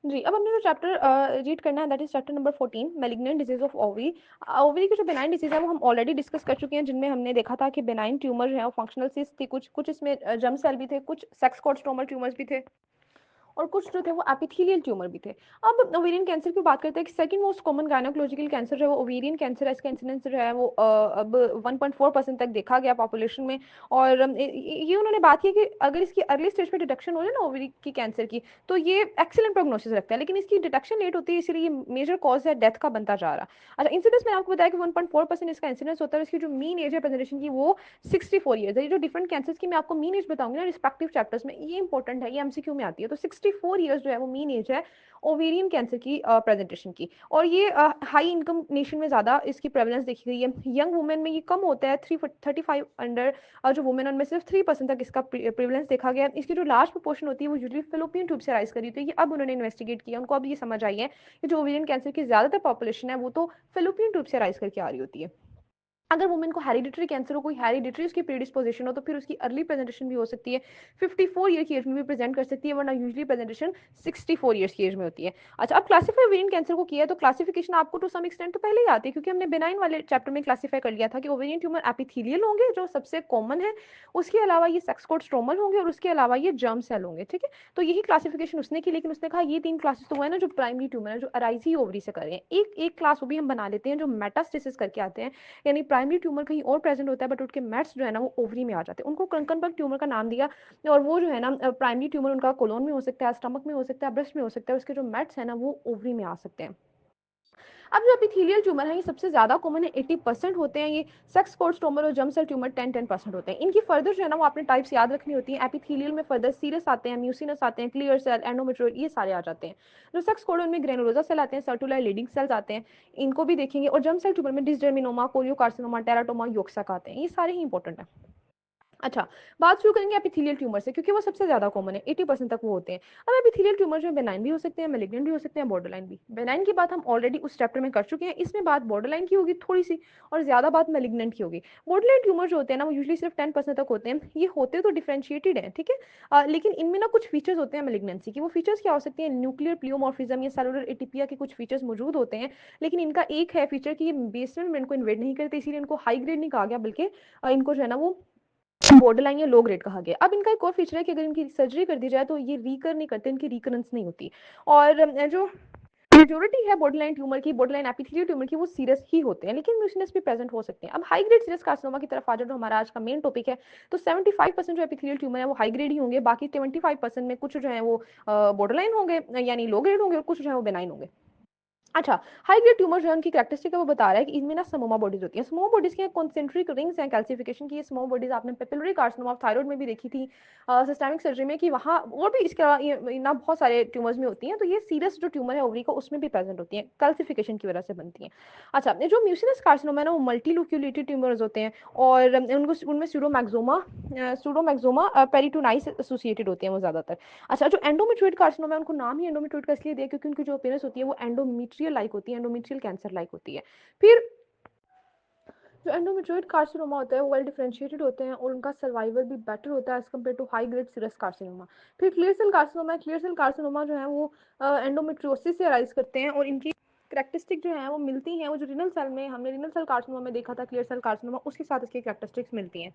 जी, अब हमने जो चैप्टर रीड करना है that is chapter number 14 malignant disease of ovary. Ovary की जो बेनाइन डिसीज़ है वो हम ऑलरेडी डिस्कस कर चुके हैं, जिनमें हमने देखा था कि बेनाइन ट्यूमर जो है वो फंक्शनल सिस्ट थी, कुछ इसमें जर्म सेल भी थे, कुछ सेक्स कॉर्ड स्ट्रोमल ट्यूमर्स भी थे और कुछ जो थे वो एपिथेलियल ट्यूमर भी थे। अब ओवेरियन कैंसर की बात करते हैं कि second most common gynaecological cancer जो है वो ओवेरियन कैंसर है। इसका इंसिडेंस जो है वो अब 1.4% तक देखा गया पॉपुलेशन में। और ये उन्होंने बात की कि अगर इसकी अर्ली स्टेज पे डिटेक्शन हो जाए ना ओवरी की कैंसर की, तो ये एक्सीलेंट प्रोग्नोसिस रखता है, लेकिन इसकी डिटेक्शन लेट होती है, इसलिए ये मेजर कॉज है डेथ का बनता जा रहा। अच्छा, इंसिडेंस मैंने आपको बताया कि 1.4% इसका इंसिडेंस होता है। इसकी जो मीन एज है प्रेजेंटेशन की वो 64 ईयर्स है। ये जो डिफरेंट कैंसर्स की मैं आपको मीन एज बताऊंगी ना रिस्पेक्टिव चैप्टर्स में, ये इंपॉर्टेंट है, ये एमसीक्यू में आती है। तो 64 ईयर्स जो है वो मीन एज है ओवेरियन कैंसर की प्रेजेंटेशन की। और ये हाई इनकम नेशन में ज़्यादा इसकी प्रेवलेंस देखी गई है। यंग वुमेन में ये कम होता है, 335 अंडर जो वुमेन उनमें सिर्फ 3% तक इसका प्रेवलेंस देखा गया। इसकी जो लार्ज प्रोपोर्शन होती है वो यूजली फिलिपियन ट्यूब से राइज करी होती है। ये अब उन्होंने इन्वेस्टिगेट किया, उनको अब ये समझ आई है कि जो ओवेरियन कैंसर की ज़्यादातर पॉपुलेशन है वो तो फिलिपियन ट्यूब से राइज करके आ रही होती है। अगर वुमेन को हेरिडिटरी कैंसर हो, कोई हेरिडिटरी उसकी प्रीडिस्पोजिशन हो, तो फिर उसकी अर्ली प्रेजेंटेशन भी हो सकती है, 54 ईयर की एज में भी प्रेजेंट कर सकती है, वरना यूजली प्रेजेंटेशन 64 ईयर्स की एज में होती है। अच्छा, अब क्लासीफाई ओवेरियन कैंसर को किया है तो क्लासिफिकेशन आपको टू सम एक्सटेंट तो पहले ही आती है, क्योंकि हमने बेनाइन वाले चैप्टर में क्लासीफाई कर लिया था कि ओवेरियन ट्यूमर एपिथेलियल होंगे जो सबसे कॉमन है, उसके अलावा ये सेक्स कोड स्ट्रोमल होंगे और उसके अलावा ये जर्म सेल होंगे। ठीक है, तो यही क्लासिफिकेशन उसने की, लेकिन उसने कहा ये 3 क्लासेस तो वो है ना जो प्राइमरी ट्यूमर है, जो अराइज ही ओवरी से कर रहे हैं। एक एक क्लास वो भी हम बना लेते हैं जो मेटास्टेसिस करके आते हैं, यानी प्राइमरी ट्यूमर कहीं और प्रेजेंट होता है बट उनके मेट्स जो है ना वो ओवरी में आ जाते हैं। उनको कंकनबर्ग ट्यूमर का नाम दिया। और वो जो है ना प्राइमरी ट्यूमर उनका कोलोन में हो सकता है, स्टमक में हो सकता है, ब्रेस्ट में हो सकता है, उसके जो मेट्स है ना वो ओवरी में आ सकते हैं। अब जो एपिथेलियल ट्यूमर है ये सबसे ज्यादा कॉमन है, 80% होते हैं। ये सेक्स कोर्ड स्टोमर और जर्म सेल ट्यूमर 10% होते हैं। इनकी फर्दर जो है ना वो आपने टाइप्स याद रखनी होती है। एपिथेलियल में फर्दर सीरस आते हैं, म्यूसिनस आते हैं, क्लियर सेल, एंडोमेट्रियोइड, ये सारे आ जाते हैं। जो सेक्स कोर्ड उनमें ग्रेनुलोसा सेल आते हैं, सर्कुलर लीडिंग सेल्स आते हैं, इनको भी देखेंगे। और जर्म सेल ट्यूमर में डिसजर्मिनोमा, कोरियोकार्सिनोमा, टेराटोमा, योक्सक आते हैं। ये सारे ही इंपॉर्टेंट है। अच्छा, बात शुरू करेंगे एपिथेलियल ट्यूमर से, क्योंकि वो सबसे ज्यादा कॉमन है, 80% तक वो होते हैं। अब एपिथेलियल ट्यूमर जो है बेनाइन भी हो सकते हैं, मैलिग्नेंट भी हो सकते हैं, बॉर्डरलाइन भी। बेनाइन की बात हम ऑलरेडी उस चैप्टर में कर चुके हैं, इसमें बात बॉर्डरलाइन की होगी थोड़ी सी, और ज्यादा बात मैलिग्नेंट की होगी। बॉर्डरलाइन ट्यूमर जो होते हैं ना वो यूजली सिर्फ 10% तक होते हैं। ये होते तो डिफरेंशिएटेड है, ठीक है, लेकिन इनमें ना कुछ फीचर्स होते हैं मैलिग्नेंसी की। वो फीचर्स क्या हो सकते हैं? न्यूक्लियर प्लियोमॉर्फिज्म या सेलुलर एटीपिया के कुछ फीचर्स मौजूद होते हैं, लेकिन इनका एक है फीचर कि ये बेसमेंट मेम्ब्रेन को इन्वेड नहीं करते, इसीलिए इनको हाई ग्रेड नहीं कहा गया, बल्कि इनको जो है ना वो बॉर्डर लाइन या लो ग्रेड कहा गया। अब इनका एक और फीचर है कि अगर इनकी सर्जरी कर दी जाए तो ये रीकर नहीं करते, इनकी रिकरेंस नहीं होती। और जो मेजोरिटी है बॉर्डर लाइन ट्यूमर की, बॉर्डर लाइन एपिथेलियल ट्यूमर की, वो सीरियस ही होते हैं, लेकिन म्यूसिनस भी प्रेजेंट हो सकते हैं। अब हाई ग्रेड सीरियस कार्सिनोमा की तरफ आ जाए, जो हमारा आज का मेन टॉपिक है, तो 75% जो एपिथेलियल ट्यूमर है वो हाई ग्रेड ही होंगे, बाकी 25% में कुछ जो है वो बॉर्डर लाइन होंगे यानी लो ग्रेड होंगे, और कुछ जो है वो बेनाइन होंगे। अच्छा, हाई ग्रेड ट्यूमर जो है उनकी कैरेक्टरिस्टिक है वो बता रहा है कि इनमें ना समोमा बॉडीज होती हैं। समोमा बॉडीज की कॉन्सेंट्रिक रिंग्स हैं कैल्सिफिकेशन की। ये समोमा बॉडीज आपने पेपिलरी कार्सिनोमा ऑफ थायराइड में भी देखी थी, सिस्टेमिक सर्जरी में, कि वहाँ और भी इसके अलावा ये ना बहुत सारे ट्यूमर्स में होती हैं। तो ये सीरियस जो ट्यूमर है ओवरी का उसमें भी प्रेजेंट होती हैं, कैल्सिफिकेशन की वजह से बनती हैं। अच्छा, ये जो म्यूसिनस कार्सिनोमा है ना वो मल्टीलोक्यूलेटेड ट्यूमर्स होते हैं, और उनको उनमें सूडोमैक्सोमा पेरिटोनाइस एसोसिएटेड होते हैं वो ज्यादातर। अच्छा, जो एंडोमेट्रियोइड कार्सिनोमा है उनको नाम ही एंडोमेट्रियोइड का इसलिए दिया क्योंकि उनकी जो अपीयरेंस होती है वो एंडोमेट्रियल लाइक होती है, एंडोमेट्रियल कैंसर लाइक होती है। फिर जो एंडोमेट्रियोइड कार्सिनोमा होता है वो वेल डिफरेंशिएटेड होते हैं, और उनका सर्वाइवल भी बेटर होता है as compare to high grade serous carcinoma. फिर क्लियर सेल कार्सिनोमा है। क्लियर सेल कार्सिनोमा जो है वो एंडोमेट्रियोसिस से अराइज करते हैं, और इनकी करेक्टरिस्टिक जो है वो मिलती हैं, वो जो रिनल सेल में हमने रिनल सेल कार्सिनोमा में देखा था क्लियर सेल कार्सिनोमा, उसके साथ इसकी करेक्टरिस्टिक्स मिलती हैं।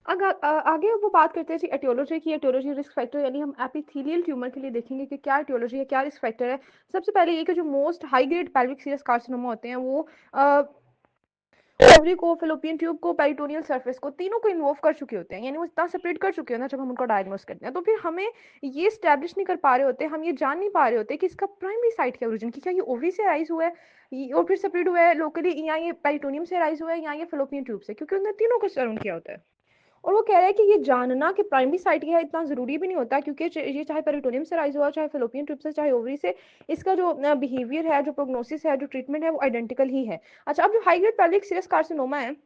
आगे वो बात करते हैं जी एटियोलॉजी की। एटियोलॉजी रिस्क फैक्टर, यानी हम एपिथेलियल ट्यूमर के लिए देखेंगे कि क्या एटियोलॉजी है, क्या रिस्क फैक्टर है। सबसे पहले ये कि जो most high grade pelvic serous carcinoma होते हैं वो ओवरी को, फेलोपियन ट्यूब को, पेरिटोनियल सरफेस को, तीनों को इन्वॉल्व कर चुके होते हैं, यानी वो इतना सेपरेट कर चुके हैं ना जब हम उनको डायग्नोस करते हैं। तो फिर हमें ये स्टैब्लिश नहीं कर पा रहे होते, हम ये जान नहीं पा रहे होते कि इसका प्राइमरी साइट क्या ओरिजिन की, क्या ये ओवरी से राइज हुआ है और फिर सेपरेट हुआ है लोकली, या ये पेरिटोनियम से राइज हुआ है, या ये फेलोपियन ट्यूब से, क्योंकि उन्होंने तीनों को सराउंड किया होता है। और वो कह रहा है कि ये जानना कि प्राइमरी साइट क्या है इतना जरूरी भी नहीं होता, क्योंकि ये चाहे पेरिटोनियम से राइज हुआ, चाहे फेलोपियन ट्यूब से, चाहे ओवरी से, इसका जो बिहेवियर है, जो प्रोग्नोसिस है, जो ट्रीटमेंट है, वो आइडेंटिकल ही है। अच्छा, अब जो high grade pelvic serous carcinoma है,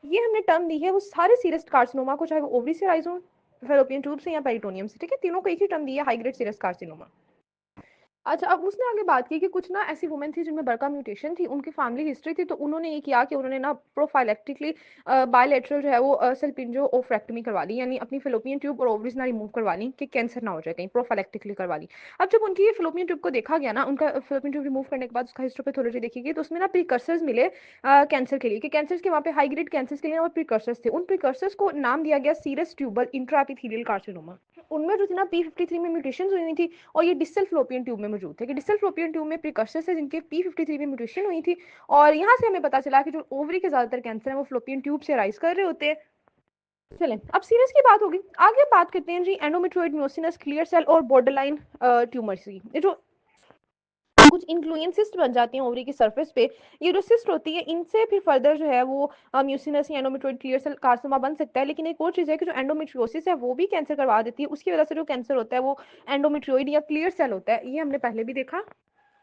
ये हमने टर्म दी है वो सारे सीरस कार्सिनोमा को, चाहे वो ओवरी से राइज हो, फेलोपियन ट्यूब से, या पेरिटोनियम से, ठीक है, तीनों को एक ही टर्म दी है, हाई ग्रेड सीरस कार्सिनोमा। अच्छा, अब उसने आगे बात की कि कुछ ना ऐसी वुमेन थी जिनमें बरका म्यूटेशन थी, उनकी फैमिली हिस्ट्री थी, तो उन्होंने ये किया कि उन्होंने ना प्रोफाइलेक्टिकली बायलैटरल जो है वो सल्पिंजो ओफ्रेक्टमी करवा ली, यानी अपनी फ़ेलोपियन ट्यूब और ओवरीज़ ना रिमूव करवा ली कि कैंसर ना हो जाए कहीं, प्रोफाइलेक्टिकली करवा ली। अब जब उनकी ये फ़ेलोपियन ट्यूब को देखा गया ना, उनका फ़ेलोपियन ट्यूब रिमूव करने के बाद उसका हिस्टोपैथोलॉजी देखी गई, तो उसमें ना प्रिकर्सर्स मिले कैंसर के लिए, कि कैंसर्स के वहाँ पे हाई ग्रेड कैंसर्स के लिए और प्रिकर्सर्स थे। उन प्रिकर्सर्स को नाम दिया गया सीरस ट्यूबल इंट्राएपिथेलियल कार्सिनोमा। उनमें जो थी ना p53 में म्यूटेशंस हुई हुई थी, और ये डिस्टल फ्लोपियन ट्यूब में मौजूद थे, कि डिस्टल फ्लोपियन ट्यूब में प्रिकर्सर्स है जिनके p53 में म्यूटेशन हुई थी, और यहाँ से हमें पता चला कि जो ओवरी के ज़्यादातर कैंसर हैं वो फ्लोपियन ट्यूब से राइज कर रहे होते हैं। चलें, अब सीरस की बात होगी। आगे बात करते हैं जी एंडोमेट्रियोइड म्योसिनस, क्लियर सेल और बॉर्डरलाइन ट्यूमर्स की। ये जो कुछ इन्फ्लुएंस सिस्ट बन जाती हैं ओवरी की सरफेस पे, ये जो सिस्ट होती है इनसे फिर फर्दर जो है वो म्यूसिनस या एंडोमेट्रियोइड क्लियर सेल कार्सिनोमा बन सकता है। लेकिन एक और चीज़ है कि जो एंडोमेट्रियोसिस है वो भी कैंसर करवा देती है, उसकी वजह से जो कैंसर होता है वो एंडोमेट्रियोइड या क्लियर सेल होता है, ये हमने पहले भी देखा।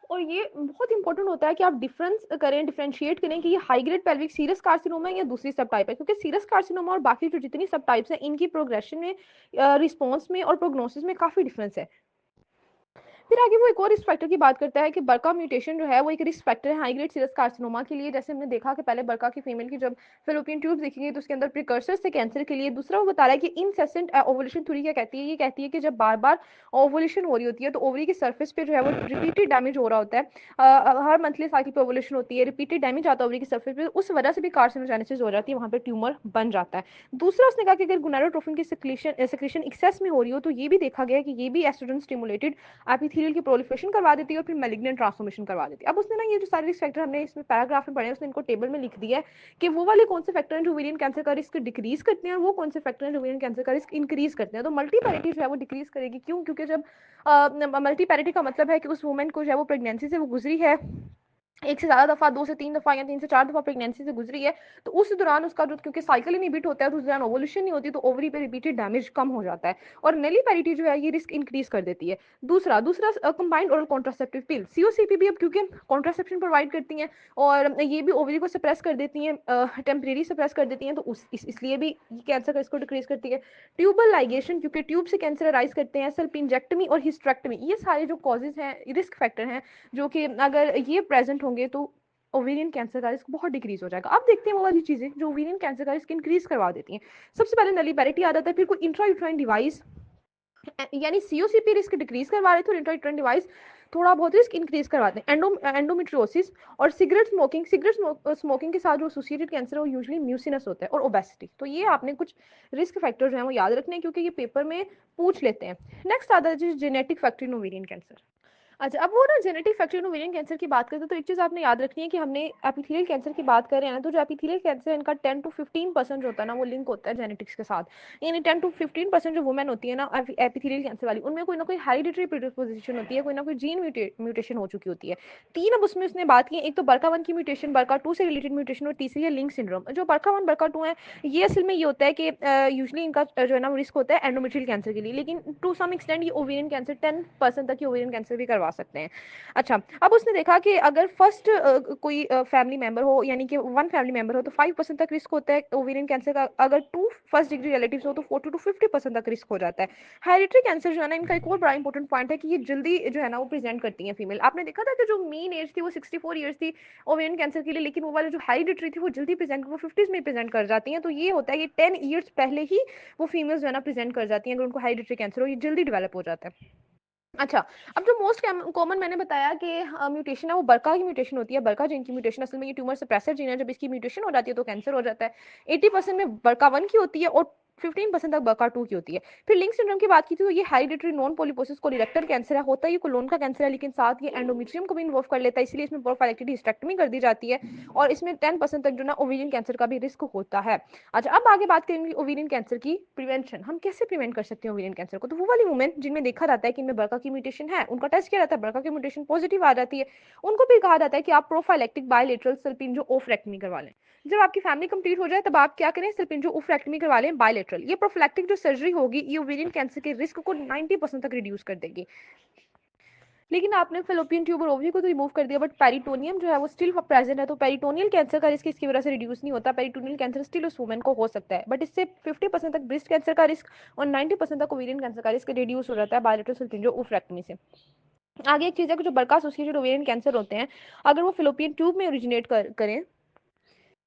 और ये बहुत इंपॉर्टेंट होता है कि आप डिफरेंस करें, डिफरेंशिएट करें कि ये high grade pelvic serous carcinoma है या दूसरी सब टाइप है, क्योंकि सीरस कार्सिनोमा और बाकी जो जितनी सब टाइप्स हैं इनकी प्रोग्रेशन में, रिस्पॉन्स में और प्रोग्नोसिस में काफ़ी डिफरेंस है। फिर आगे वो एक और रिस्क फैक्टर की बात करता है कि बरका म्यूटेशन जो है वो एक रिस्क फैक्टर है हाई ग्रेड सीरस कार्सिनोमा के लिए। जैसे हमने देखा कि पहले बरका की फीमेल की जब फेलोपियन ट्यूब देखी गई तो उसके अंदर प्रिकर्सर्स थे कैंसर के लिए। दूसरा वो बता रहा है कि इनसेसेंट ओवुलेशन थ्योरी क्या कहती है, ये कहती है कि जब बार बार ओवुलेशन हो रही होती है तो ओवरी की सर्फेस पे जो है वो रिपीटेड डैमेज हो रहा होता है। हर मंथली साइकिल पे ओवुलेशन होती है, रिपीटेड डैमेज आता है ओवरी की सर्फेस पे, उस वजह से भी कार्सिनोजेनेसिस हो जाती है, वहाँ पे ट्यूमर बन जाता है। दूसरा उसने कहा कि अगर गोनाडोट्रोफिन की सिक्रीशन एक्सेस में हो रही हो तो ये भी देखा गया है कि ये भी एस्ट्रोजन स्टिमुलेटेड एपिथेलियल की प्रोलिफरेशन करवा देती है और फिर मैलिग्नेंट ट्रांसफॉर्मेशन करवा देती है। अब उसने ना ये जो सारे रिस्क फैक्टर हमने इसमें पैराग्राफ में पढ़े हैं उसने इनको टेबल में लिख दिया है कि वो वाले कौन से फैक्टर हैं जो ओवेरियन कैंसर का रिस्क डिक्रीज करते हैं और वो कौन से फैक्टर हैं जो ओवेरियन कैंसर का रिस्क इंक्रीज करते हैं। तो मल्टीपैरिटी जो है वो डिक्रीज करेगी, क्यों? क्योंकि जब मल्टीपैरिटी का मतलब है कि उस वुमेन को जो है वो प्रेगनेंसी से वो गुजरी है, एक से ज़्यादा दफ़ा, 2 से 3 दफ़ा या 3 से 4 दफ़ा प्रेगनेंसी से गुजरी है, तो उस दौरान उसका जो, क्योंकि साइकिल ही नहीं बीट होता है तो उस दौरान ओवुलेशन नहीं होती, तो ओवरी पे रिपीटेड डैमेज कम हो जाता है और नलीपैरिटी जो है ये रिस्क इंक्रीज कर देती है। दूसरा दूसरा कंबाइंड ओरल कॉन्ट्रासेप्टिव पिल सीओसीपी भी अब क्योंकि कॉन्ट्रासेप्शन प्रोवाइड करती हैं और ये भी ओवरी को सप्रेस कर देती हैं, टेम्परेरी सप्रेस कर देती हैं, तो इसलिए भी ये कैंसर का इसको डिक्रीज करती है। ट्यूबल लाइगेशन, क्योंकि ट्यूब से कैंसर अराइज करते हैं, सल्पिंजेक्टमी और हिस्ट्रेक्टमी, ये सारे जो कॉजेज हैं, रिस्क फैक्टर हैं जो कि अगर ये प्रेजेंट होंगे तो ओवेरियन कैंसर का रिस्क बहुत डिक्रीज हो जाएगा। अब देखते हैं वो वाली चीजें जो ओवेरियन कैंसर का रिस्क इंक्रीज करवा देती हैं। सबसे पहले नलीपैरिटी आ जाता है, फिर कोई इंट्रायूट्राइन डिवाइस यानी सीओसीपी रिस्क डिक्रीज करवा रहे थे और इंट्रायूट्राइन डिवाइस थोड़ा बहुत रिस्क इंक्रीज करवाते हैं। एंडोमेट्रियोसिस और सिगरेट स्मोकिंग के साथ जो एसोसिएटेड कैंसर है वो यूजुअली म्यूसिनस होता है और ओबेसिटी। तो ये आपने कुछ रिस्क फैक्टर जो है वो याद रखने हैं क्योंकि ये पेपर में पूछ लेते हैं। नेक्स्ट आता है genetic factor in ovarian cancer. अच्छा, अब वो ना genetic factor in ovarian cancer की बात करते हैं तो एक चीज़ आपने याद रखनी है कि हमने एपिथेलियल कैंसर की बात कर रहे हैं ना, तो जो एपिथेलियल कैंसर है इनका 10 to 15% जो होता है ना वो लिंक होता है जेनेटिक्स के साथ। यानी 10 to 15% जो वुमेन होती है ना एपिथेलियल कैंसर वाली, उनमें कोई ना कोई हेरिडिटरी प्रिडिस्पोजिशन होती है, कोई ना कोई जीन म्यूटेशन हो चुकी होती है। तीन अब उसमें उसने बात की, एक तो बरका वन की म्यूटेशन, बरका टू से रिलेटेड म्यूटेशन और तीसरी है लिंक सिंड्रोम। जो बरका वन बरका टू है ये असल में ये होता है कि यूजली इनका जो है ना रिस्क होता है एंडोमेट्रियल कैंसर के लिए, लेकिन टू सम एक्सटेंड ये ओवेरियन कैंसर 10% तक ये ओवेरियन कैंसर भी करवा सकते हैं। अच्छा, अब उसने देखा कि अगर फर्स्ट कोई फैमिली मेंबर हो यानी कि वन फैमिली मेंबर हो तो 5% तक रिस्क होता है ओवेरियन कैंसर का, अगर टू फर्स्ट डिग्री रिलेटिव्स हो तो 40 to 50% तक रिस्क हो जाता है। हेरिडिटरी कैंसर जो है ना इनका एक और बड़ा इंपॉर्टेंट पॉइंट है कि ये जल्दी जो है ना वो प्रेजेंट करती है फीमेल। आपने देखा था कि जो मीन एज थी वो 64 ईयर्स थी ओवेरियन कैंसर के लिए, लेकिन वो वाले जो हेरिडिटरी थी वो जल्दी प्रेजेंट, वो 50s में प्रेजेंट कर जाती हैं। तो ये होता है कि 10 ईयर्स पहले ही वो फीमेल्स जो है ना प्रेजेंट कर जाती हैं अगर उनको हेरिडिटरी कैंसर हो, ये जल्दी डेवलप हो जाता है। अच्छा, अब जो मोस्ट कॉमन मैंने बताया कि म्यूटेशन है वो बरका की म्यूटेशन होती है, बरका जीन की म्यूटेशन। असल में ये ट्यूमर सप्रेसर जीन है, जब इसकी म्यूटेशन हो जाती है तो कैंसर हो जाता है। 80% में बरका वन की होती है और 15% तक बरका टू की होती है। फिर लिंक सिंड्रोम की बात की थी तो ये हेरिडिटरी नॉन पॉलीपोसिस कोलिरेक्टर कैंसर है, होता है ये कोलोन का कैंसर है, लेकिन साथ ये एंडोमेट्रियम को भी इन्वॉल्व कर लेता है, इसलिए इसमें प्रोफाइलेक्टिक हिस्टेक्टमी कर दी जाती है और इसमें 10% तक जो ना ओवेरियन कैंसर का भी रिस्क होता है। अच्छा, अब आगे बात करेंगे ओवेरियन कैंसर की प्रिवेंशन, हम कैसे प्रिवेंट कर सकते हैं ओवेरियन कैंसर को। तो वो वाली वुमेन जिनमें देखा जाता है कि इनमें बरका की म्यूटेशन है, उनका टेस्ट किया जाता है, बरका की म्यूटेशन पॉजिटिव आ जाती है, उनको भी कहा जाता है कि आप प्रोफाइलेक्टिक बायलेटरल सल्पिंजो ओफ्रेक्टमी करवा लें। जब आपकी फैमिली कंप्लीट हो जाए तब आप क्या करें, सल्पिंजो ओफ्रेक्टमी करवा लें बायलेटरल। ये प्रोफिलैक्टिक जो सर्जरी होगी ये ओवेरियन कैंसर के रिस्क को 90% तक रिड्यूस कर देगी। लेकिन आपने फेलोपियन ट्यूब और ओवरी को तो रिमूव कर दिया, बट पेरिटोनियम जो है वो स्टिल प्रेजेंट है, तो पेरिटोनियल कैंसर का रिस्क इसकी वजह से रिड्यूस नहीं होता। पेरिटोनियल कैंसर स्टिल उस वुमेन को हो सकता है, बट इससे 50% तक ब्रेस्ट कैंसर का रिस्क और 90% तक ओवेरियन कैंसर का रिस्क रिड्यूस हो जाता है बायोलेटरल सल्फिंजो ओफ्रेक्टमी से। आगे एक चीज़ है कि जो बरका एसोसिएटेड ओवेरियन कैंसर होते हैं, अगर वो फ़ैलोपियन ट्यूब में ओरिजिनेट करें,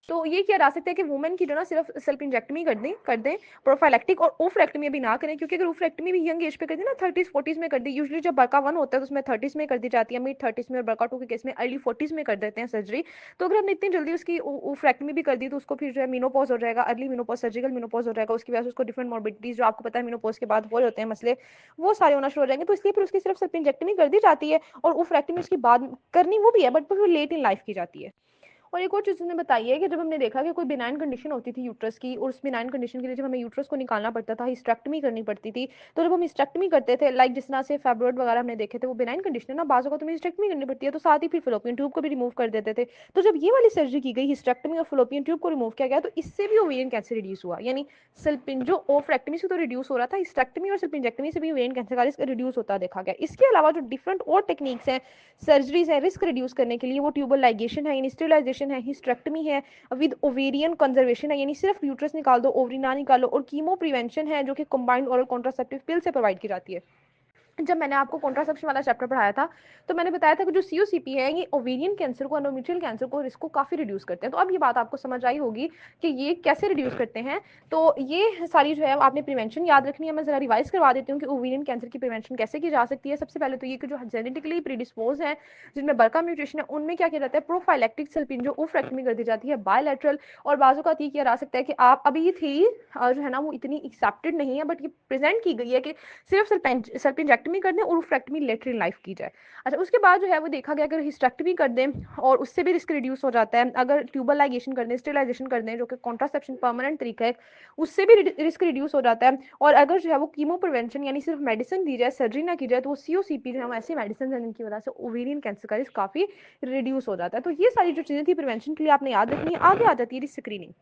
तो ये किया जा सकता है कि वुमेन की जो ना सिर्फ सेल्फ इंजेक्टमी कर दें प्रोफाइलेक्टिक, और ओफ्रेक्टमी अभी ना करें, क्योंकि अगर ओफ्रेक्टमी भी यंग एज पे कर दी ना 30s 40s में कर दी, यूजुअली जब बरका 1 होता है तो उसमें 30s में कर दी जाती है, मिड 30s में, और बरका 2 के केस में अर्ली 40s में कर देते हैं सर्जरी। तो अगर हमने इतनी जल्दी उसकी ओफ्रेक्टमी भी कर दी तो उसको फिर जो है मीनोपॉज हो जाएगा, अर्ली मीनोपॉज, सर्जिकल मीनोपॉज हो जाएगा, उसकी वजह से उसको डिफरेंट मॉर्बिडिटीज जो आपको पता है मीनोपॉज के बाद हो रहे होते हैं मसले, वो सारे होना शुरू हो जाएंगे। तो इसलिए फिर उसकी सिर्फ सेल्फ इंजेक्टमी कर दी जाती है, और ओफ्रेक्टमी उसके बाद करनी वो भी है, बट फिर लेट इन लाइफ की जाती है। और एक और चीज़ उन्होंने बताई है कि जब हमने देखा कि कोई बिनाइन कंडीशन होती थी यूट्रस की, और उस बिनाइन कंडीशन के लिए जब हमें यूट्रस को निकालना पड़ता था, हिस्टेक्टमी करनी पड़ती थी, तो जब हम हिस्टेक्टमी करते थे, लाइक जिस तरह से फाइब्रॉइड वगैरह हमने देखे थे, वो बिनाइन कंडीशन है ना, बाजू का तुम्हें हिस्टेक्टमी करनी पड़ती है, तो साथ ही फिर फिलोपियन ट्यूब को भी रिमूव कर देते थे। तो जब ये वाली सर्जरी की गई, हिस्टेक्टमी और फिलोपियन ट्यूब को रिमूव किया गया, तो इससे भी ओवेरियन कैंसर रिड्यूस हुआ, यानी सल्पिन जो ओफ्रेक्टमी से तो रिड्यूस हो रहा था, हिस्टेक्टमी और सल्पिंजेक्टमी से भी ओवेरियन कैंसर का रिस्क रिड्यूस होता देखा गया। इसके अलावा जो डिफरेंट और टेक्निक्स हैं सर्जरीज है रिस्क रिड्यूस करने के लिए, वो ट्यूबल लाइगेशन है, स्टेरिलाइजेशन है, हिस्टेक्टमी है विद ओवेरियन कंजर्वेशन है, यानी सिर्फ यूट्रस निकाल दो, ओवरी ना निकालो, और कीमो प्रिवेंशन है जो कि कंबाइंड ओरल कॉन्ट्रासेप्टिव पिल से प्रोवाइड की जाती है। जब मैंने आपको कॉन्ट्रासेप्शन वाला चैप्टर पढ़ाया था, तो मैंने बताया था कि जो सीओसीपी है ये ओवेरियन कैंसर को, एंडोमेट्रियल कैंसर को, रिस्क को काफ़ी रिड्यूस करते हैं। तो अब ये बात आपको समझ आई होगी कि ये कैसे रिड्यूस करते हैं। तो ये सारी जो है आपने प्रिवेंशन याद रखनी है। मैं ज़रा रिवाइज करवा देती हूँ कि ओवेरियन कैंसर की प्रिवेंशन कैसे की जा सकती है। सबसे पहले तो ये कि जो जेनेटिकली प्रीडिस्पोज हैं, जिनमें बरका म्यूटेशन है, उनमें क्या किया जाता है, प्रोफाइलेक्टिक सल्पिन जो ओफ्रेक्टमी कर दी जाती है बायलैटरल। और बाजू का ये किया जा सकता है कि आप अभी ये थी जो है ना वो इतनी एक्सेप्टेड नहीं है, बट ये प्रेजेंट की गई है कि सिर्फ सल्पिंजेक्टमी कर दें और फ्रेक्टमी लेटर इन लाइफ की जाए। अच्छा, उसके बाद जो है वो देखा गया अगर हिस्टेक्टमी कर दें और उससे भी रिस्क रिड्यूस हो जाता है, अगर ट्यूबल लाइगेशन कर दें, स्टेरिलाइजेशन कर दें जो कि कॉन्ट्रासेप्शन परमानेंट तरीका है, उससे भी रिस्क रिड्यूस हो जाता है। और अगर जो है वो कीमो प्रिवेंशन यानी सिर्फ मेडिसिन दी जाए, सर्जरी ना की जाए, तो वो सीओसीपी जो है वो ऐसी मेडिसिन है जिनकी वजह से ओवेरियन कैंसर का रिस्क काफ़ी रिड्यूस हो जाता है। तो ये सारी जो चीज़ें थी प्रिवेंशन के लिए आपने याद रखनी है। आगे आ जाती है स्क्रीनिंग।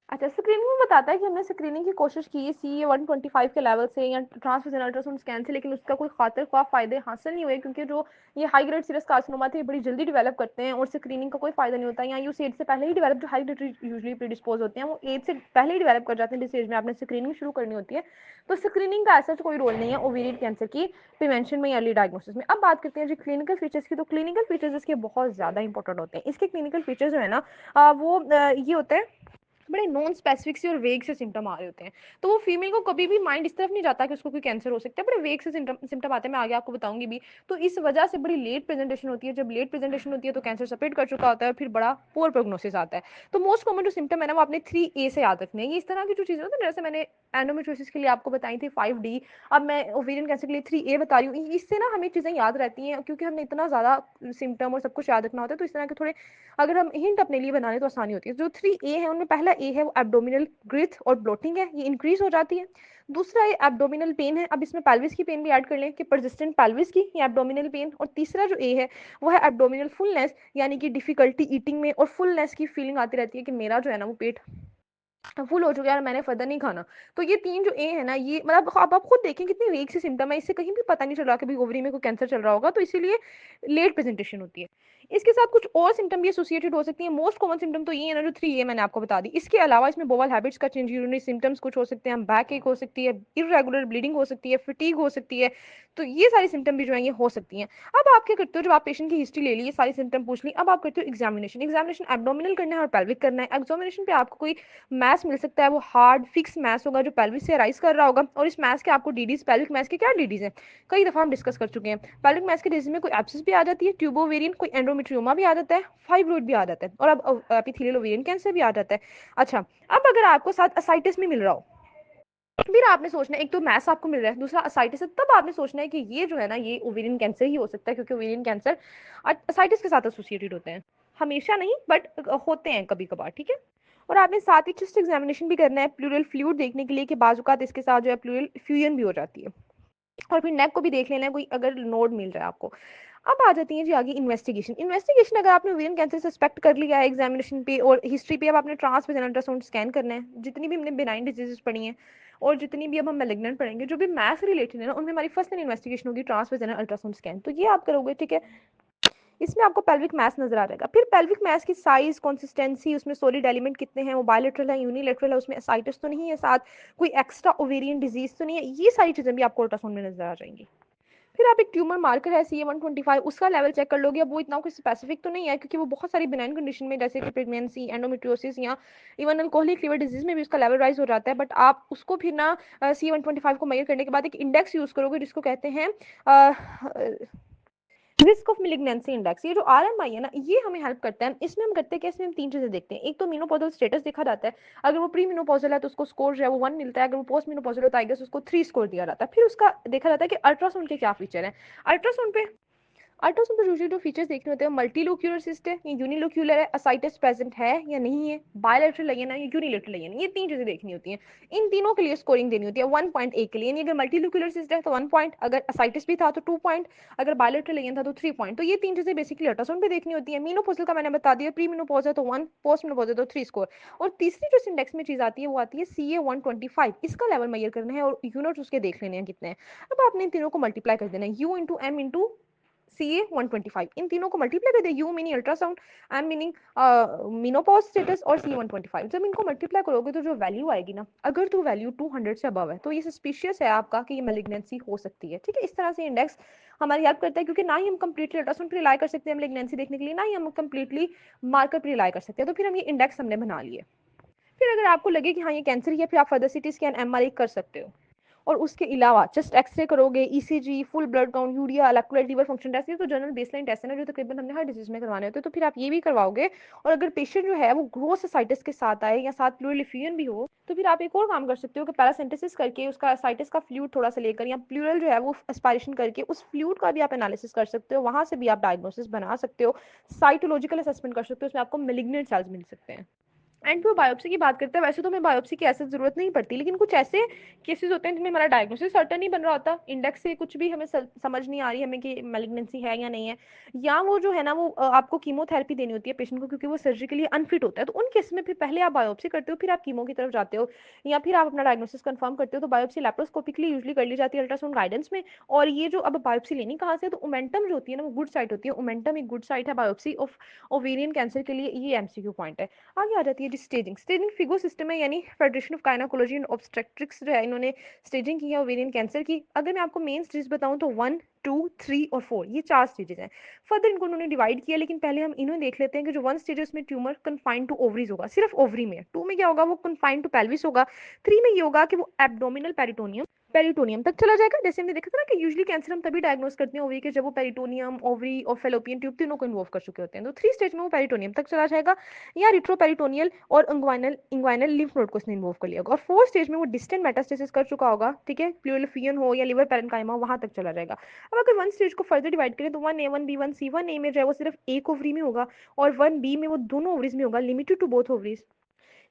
अच्छा, स्क्रीनिंग में बताता है कि हमने स्क्रीनिंग की कोशिश की CA 125 के लेवल से या ट्रांसविजन अल्ट्रासाउंड स्कैन से, लेकिन उसका कोई खातिर ख्वाह फायदे हासिल नहीं हुए, क्योंकि जो ये हाई ग्रेड सीरस कार्सिनोमा थे बड़ी जल्दी डेवलप करते हैं और स्क्रीनिंग का कोई फायदा नहीं होता है। या यूज एज से पहले ही डेवलप, जो हाई ग्रेड यूजली प्रीडिस्पोज होते हैं वो एज से पहले ही डेवलप कर जाते हैं, जिस एज में आपने स्क्रीनिंग शुरू करनी होती है। तो स्क्रीनिंग का ऐसा कोई रोल नहीं है ओवेरियन कैंसर की प्रिवेंशन में या अर्ली डायग्नोसिस में। अब बात करते हैं जी क्लिनिकल फीचर्स की। तो क्लिनिकल फीचर्स इसके बहुत ज़्यादा इंपॉर्टेंट होते हैं। इसके क्लिनिकल फीचर्स जो है ना ये होते हैं बड़े नॉन स्पेसिफिक से और वेग से सिम्टम आ रहे होते हैं। तो वो फीमेल को कभी भी माइंड इस तरफ नहीं जाता कि उसको कोई कैंसर हो सकता है, बड़े वेग से सिम्टम आते हैं, मैं आगे आपको बताऊंगी भी। तो इस वजह से बड़ी लेट प्रेजेंटेशन होती है। जब लेट प्रेजेंटेशन होती है तो कैंसर सपेट कर चुका होता है, फिर बड़ा पुअर प्रोग्नोसिस आता है। तो मोस्ट कॉमन जो सिम्टम है ना वो आपने 3A से याद रखने हैं। ये इस तरह की जो चीज़ें होती है, जैसे मैंने एंडोमेट्रियोसिस के लिए आपको बताई थी 5D, अब मैं ओवेरियन कैंसर के लिए 3A बता रही हूँ। इससे ना हमें चीज़ें याद रहती हैं, क्योंकि हमने इतना ज़्यादा सिम्टम और सब कुछ याद रखना होता है, तो इस तरह के थोड़े अगर हम हिंट अपने लिए बना लें तो आसानी होती है। जो 3A है उनमें पहला ए है वो एब्डोमिनल ग्रिथ और ब्लोटिंग है, ये इंक्रीज हो जाती है। दूसरा है एब्डोमिनल पेन है, अब इसमें पेल्विस की पेन भी ऐड कर लें कि परसिस्टेंट पेल्विस की या एब्डोमिनल पेन। और तीसरा जो ए है वो है एब्डोमिनल फुलनेस, यानी कि डिफिकल्टी ईटिंग में और फुलनेस की फीलिंग आती रहती है कि मेरा जो है ना वो पेट फुल हो चुका है और मैंने फर्दर नहीं खाना। तो ये 3 जो ए है ना, ये मतलब अब आप खुद देखें कितनी वीक सी सिम्टम है, इससे कहीं भी पता नहीं चल रहा कि भाई ओवरी में कोई कैंसर चल रहा होगा, तो इसीलिए लेट प्रेजेंटेशन होती है। इसके साथ कुछ और सिम्टम भी एसोसिएटेड हो सकती हैं। मोस्ट कॉमन सिम्टम तो ये है ना जो 3 ए मैंने आपको बता दी। इसके अलावा इसमें बोवल हैबिट्स का चेंज, यूरिनरी सिम्टम्स कुछ हो सकते हैं, बैक एक हो सकती है, इरेगुलर ब्लीडिंग हो सकती है, फटीग हो सकती है। तो ये सारी सिम्टम भी जो है ये हो सकती हैं। अब आप क्या करते हो, जब आप पेशेंट की हिस्ट्री ले ली, सारी सिम्टम पूछ ली, अब आप करते हो एग्जामिनेशन। एग्जामिनेशन एब्डोमिनल करना है और पेल्विक करना है। एग्जामिनेशन पे आपको कोई मैस मिल सकता है, वो हार्ड फिक्स मैस होगा जो पेल्विस से राइज कर रहा होगा, और इस मैस के आपको डीडीज, पेल्विक मैस के क्या डीडीज हैं, कई दफा हम डिस्कस कर चुके हैं। पेल्विक मैस के डीडीज में कोई एब्सिस भी आ जाती है, ट्यूबोवेरियन, कोई एंडोमेट्रियोमा भी आ जाता है, फाइब्रोइड भी आ जाता है, और अब एपिथेलियल ओवेरियन कैंसर भी आ जाता है। अच्छा, अब अगर आपको साथ असाइटिस भी मिल रहा हो, फिर आपने सोचना है, एक तो मैस आपको मिल रहा है, दूसरा असाइटिस है, तब आपने सोचना है कि ये जो है ना ये ओवेरियन कैंसर ही हो सकता है, क्योंकि ओवेरियन कैंसर असाइटिस के साथ एसोसिएटेड होते हैं। हमेशा नहीं बट होते हैं कभी कभार, ठीक है। और आपने साथ ही चेस्ट एग्जामिनेशन भी करना है प्लूरल फ्लूइड देखने के लिए कि बाजुकात इसके साथ जो है प्लूरल फ्यूजन भी हो जाती है। और फिर नेक को भी देख लेना है कोई अगर नोड मिल रहा है आपको। अब आ जाती है जी आगे इन्वेस्टिगेशन। इन्वेस्टिगेशन अगर आपने ओवेरियन कैंसर सस्पेक्ट कर लिया है एग्जामिनेशन पे और हिस्ट्री पे, अब आपने ट्रांसविजन अल्ट्रासाउंड स्कैन करना है। जितनी भी हमने बिनाइन डिजीजेस पढ़ी हैं और जितनी भी अब हम मेलिग्नेंट पढ़ेंगे, जो भी मैथ रिलेटेड है ना, उनमें हमारी फर्स्ट इन्वेस्टिगेशन होगी ट्रांसविजन अल्ट्रासाउंड स्कैन। तो ये आप करोगे, ठीक है। इसमें आपको पेल्विक मैस नजर आ जाएगा। फिर पेल्विक मैस की साइज, कंसिस्टेंसी, उसमें सॉलिड एलिमेंट कितने हैं, वो बायलैटरल है, यूनिलैटरल है, उसमें एसाइटिस तो नहीं है, साथ कोई एक्स्ट्रा ओवेरियन डिजीज तो नहीं है, ये सारी चीजें भी आपको अल्ट्रासाउंड में नजर आ जाएंगी। फिर आप एक ट्यूमर मार्कर है CA-125 उसका लेवल चेक कर लोगे। अब वो इतना कुछ स्पेसिफिक तो नहीं है क्योंकि वो बहुत सारी बिनाइन कंडीशन में जैसे कि प्रेगनेंसी, एंडोमेट्रियोसिस या इवन अल्कोहलिक लिवर डिजीज में भी उसका लेवल राइज हो जाता है। बट आप उसको फिर ना CA-125 को मेजर करने के बाद एक इंडेक्स यूज करोगे जिसको कहते हैं रिस्क ऑफ मिलिग्नेंसी इंडेक्स। ये जो RMI है ना, ये हमें हेल्प करता है। इसमें हम करते हैं कि इसमें हम तीन चीजें देखते हैं। एक तो मीनोपॉजल स्टेटस देखा जाता है, अगर वो प्री मीनोपॉजल है तो उसको स्कोर जो है वो 1 मिलता है, अगर वो पोस्ट मीनोपॉजल होता है उसको 3 स्कोर दिया जाता है। फिर उसका देखा जाता है कि अल्ट्रासाउंड के क्या फीचर है। अल्ट्रासाउंड पे अल्ट्रासाउंड पर यूजुअली जो फीचर्स देखने होते हैं, मल्टीलोक्यूलर सिस्ट है या यूनिलोक्यूलर है, असाइटिस प्रेजेंट है या नहीं है, बायलैटरल है या यूनिलेटरल है, ये तीन चीजें देखनी होती हैं। इन तीनों के लिए स्कोरिंग देनी होती है 1 पॉइंट एक के लिए। यानी अगर मल्टीलोक्यूलर सिस्ट है तो 1 पॉइंट, अगर असाइटिस भी था तो 2 पॉइंट, अगर बायलैटरल है था तो 3 पॉइंट। तो ये तीन चीजें बेसिकली अल्ट्रासाउंड पे देखनी होती है। मीनोपॉजल का मैंने बता दिया, प्री मीनोपॉज है तो 1, पोस्ट मीनोपॉज है तो 3 स्कोर। और तीसरी जो इंडेक्स में चीज आती है वो आती है CA-125। इसका लेवल मेजर करना है और यूनिट्स उसके देख लेने हैं कितने हैं। अब आपने इन तीनों को मल्टीप्लाई कर देना है, U into M into CA-125। इन तीनों को मल्टीप्लाई कर दे, U meaning ultrasound, M meaning menopause status और CA-125। जब इनको मल्टीप्लाई करोगे तो जो वैल्यू आएगी ना, अगर तो वैल्यू 200 से अबव है तो ये सस्पिशियस है आपका कि ये मैलिग्नेंसी हो सकती है। ठीक है, इस तरह से इंडेक्स हमारी हेल्प करता है क्योंकि ना ही हम कंप्लीटली अल्ट्रासाउंड पर रिलाई कर सकते हैं मैलिग्नेंसी देखने के लिए, ना ही हम कंप्लीटली मार्कर पर रिलाई कर सकते हैं। तो फिर हम ये इंडेक्स हमने बना लिए। फिर अगर आपको लगे कि हाँ ये कैंसर ही है, फिर आप फर्दर CT स्कैन, MRI कर सकते हो। और उसके अलावा जस्ट एक्सरे करोगे, ECG, full blood count, urea, electrolyte, liver function test, ये तो जनरल बेसलाइन टेस्ट है ना जो तकरीबन हमने हर डिजीज में करवाने होते हैं, तो फिर आप ये भी करवाओगे। और अगर पेशेंट जो है वो ग्रोथ साइटिस के साथ आए या साथ प्लूरल एफियन भी हो तो फिर आप एक और काम कर सकते हो कि पैरासिंथेसिस करके उसका साइटिस का फ्लूइड थोड़ा सा लेकर या प्लूरल जो है वो एस्पायरेशन करके उस फ्लूइड का भी आप एनालिसिस कर सकते हो, वहां से भी आप डायग्नोसिस बना सकते हो, साइटोलॉजिकल असेसमेंट कर सकते हो, उसमें आपको मेलिग्नेंट सेल्स मिल सकते हैं। एंड वो बायोप्सी की बात करते हैं, वैसे तो हमें बायोप्सी की ऐसे जरूरत नहीं पड़ती, लेकिन कुछ ऐसे केसेस होते हैं जिनमें हमारा डायग्नोसिस सर्टेन नहीं बन रहा होता, इंडेक्स से कुछ भी हमें समझ नहीं आ रही हमें कि मैलिग्नेंसी है या नहीं है, या वो जो है ना वो आपको कीमोथेरेपी देनी होती है पेशेंट को क्योंकि वो सर्जिकली अनफिट होता है। तो उन केस में फिर पहले आप बायोप्सी करते हो, फिर आप कीमो की तरफ जाते हो, या फिर आप अपना डायग्नोसिस कंफर्म करते हो। तो बायोप्सी लैप्रोस्कोपिकली यूजली कर ली जाती है अल्ट्रासाउंड गाइडेंस में। और ये जो अब बायोप्सी लेनी कहाँ से, तो ओमेंटम जो होती है ना वो गुड साइट होती है। ओमेंटम एक गुड साइट है बायोप्सी ऑफ ओवेरियन कैंसर के लिए, ये MCQ पॉइंट है। आगे आ जाती है स्टेजिंग। स्टेजिंग फिगो सिस्टम है, यानी federation of gynaecology and obstetrics जो है इन्होंने स्टेजिंग की है ओवेरियन कैंसर की। अगर मैं आपको मेन स्टेज बताऊं तो 1, 2, 3 और 4 ये 4 स्टेजेस हैं। फर्दर इनको उन्होंने डिवाइड किया, लेकिन पहले हम इन्होंने देख लेते हैं कि जो 1 स्टेज है उसमें ट्यूमर कन्फाइंड टू ओवरीज होगा, सिर्फ ओवरी में। 2 में क्या होगा, वो कन्फाइंड टू पेल्विस होगा। 3 में ये होगा कि वो एब्डोमिनल पेरिटोनियम पेरिटोनियम तक चला जाएगा। जैसे हमने देखा था ना कि यूजुअली कैंसर हम तभी डायग्नोस करते हैं ओवरी के जब वो पेरिटोनियम, ओवरी और फेलोपियन ट्यूब तीनों को इन्वॉल्व कर चुके होते हैं। तो 3 स्टेज में वो पेरिटोनियम तक चला जाएगा, या रिट्रोपेरिटोनियल और इंग्वाइनल लिम्फ नोड को इसने इन्वॉल्व कर लिया होगा। और 4 स्टेज में वो डिस्टेंट मेटास्टेसिस कर चुका होगा, ठीक है, प्लूरल हो या लिवर पेरेन्काइमा वहां तक चला जाएगा। अब अगर 1 स्टेज को फर्दर डिवाइड करें तो 1A, 1B, 1C, 1A में जो है वो सिर्फ एक ओवरी में होगा, और 1B में वो दोनों ओवरीज में होगा, लिमिटेड टू बोथ ओवरीज।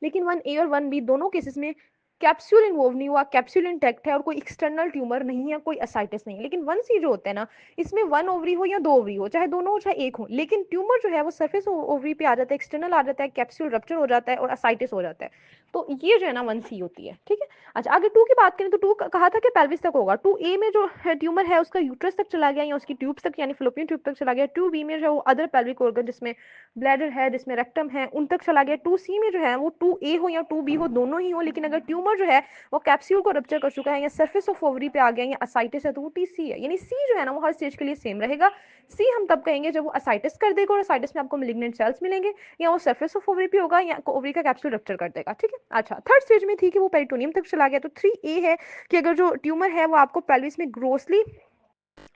लेकिन 1A और 1B दोनों केसेस में कैप्सूल इन्वॉल्व नहीं हुआ, कैप्सूल इंटैक्ट है और कोई एक्सटर्नल ट्यूमर नहीं है, कोई असाइटिस नहीं है। लेकिन 1C जो होता है ना, इसमें 1 ओवरी हो या 2 ओवरी हो, चाहे दोनों हो चाहे एक हो, लेकिन ट्यूमर जो है वो सरफेस ओवरी पे आ जाता है, एक्सटर्नल आ जाता है, कैप्सूल रप्चर हो जाता है और असाइटिस हो जाता है। तो ये जो है ना 1C होती है। ठीक है, अच्छा आगे 2 की बात करें तो 2 कहा था कि पेल्विस तक होगा। 2A में जो है ट्यूमर है उसका यूट्रस तक चला गया या उसकी ट्यूब्स तक यानी फिलोपियन ट्यूब तक चला गया। 2B में जो है वो अदर पेल्विक ऑर्गन जिसमें ब्लैडर है, जिसमें रेक्टम है, उन तक चला गया। 2C में जो है वो 2A हो या 2B हो, दोनों ही हो, लेकिन अगर ट्यूमर जो है वो कैप्सूल को रप्चर कर चुका है या सरफेस ऑफ ओवरी पे आ गया या असाइटिस है तो वो TC है। यानी C जो है ना वो हर स्टेज के लिए सेम रहेगा। C हम तब कहेंगे जब वो असाइटिस कर देगा और असाइटिस में आपको मेलिग्नेंट सेल्स मिलेंगे, या वो सरफेस ऑफ ओवरी पे होगा या ओवरी का कैप्सूल रप्चर कर देगा। ठीक है, अच्छा थर्ड स्टेज में थी कि वो पेरिटोनियम तक चला गया। तो 3A है कि अगर जो ट्यूमर है वो आपको पेल्विस में ग्रोसली